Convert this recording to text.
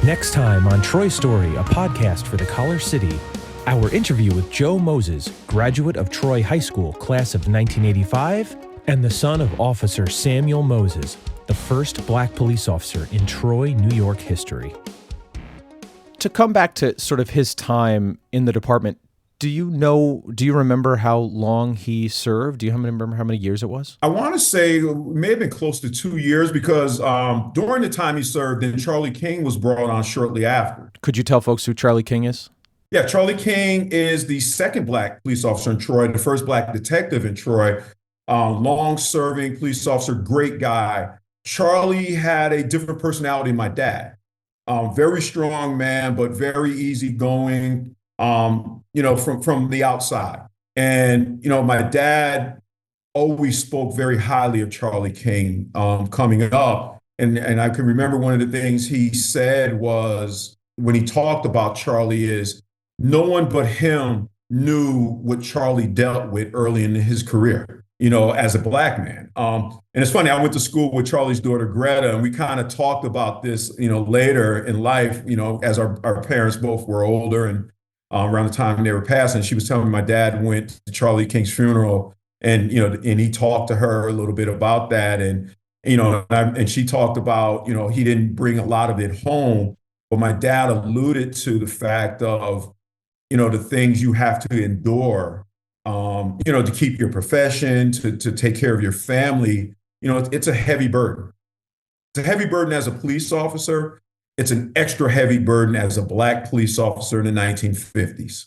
Next time on Troy Story, a podcast for the Collar City, our interview with Joe Moses, graduate of Troy High School, class of 1985, and the son of Officer Samuel Moses, the first black police officer in Troy, New York history. To come back to sort of his time in the department, do you remember how long he served? Do you remember how many years it was? I want to say it may have been close to 2 years because during the time he served, then Charlie King was brought on shortly after. Could you tell folks who Charlie King is? Yeah, Charlie King is the second black police officer in Troy, the first black detective in Troy, long-serving police officer, great guy. Charlie had a different personality than my dad. Very strong man, but very easygoing, from the outside. And, my dad always spoke very highly of Charlie King coming up. And I can remember one of the things he said was when he talked about Charlie is no one but him knew what Charlie dealt with early in his career, as a black man. And it's funny, I went to school with Charlie's daughter, Greta, and we kind of talked about this, later in life, as our parents both were older and around the time they were passing. She was telling me my dad went to Charlie King's funeral and, and he talked to her a little bit about that. And, and she talked about, he didn't bring a lot of it home, but my dad alluded to the fact of, the things you have to endure, to keep your profession, to take care of your family. It's a heavy burden. It's a heavy burden as a police officer. It's an extra heavy burden as a black police officer in the 1950s.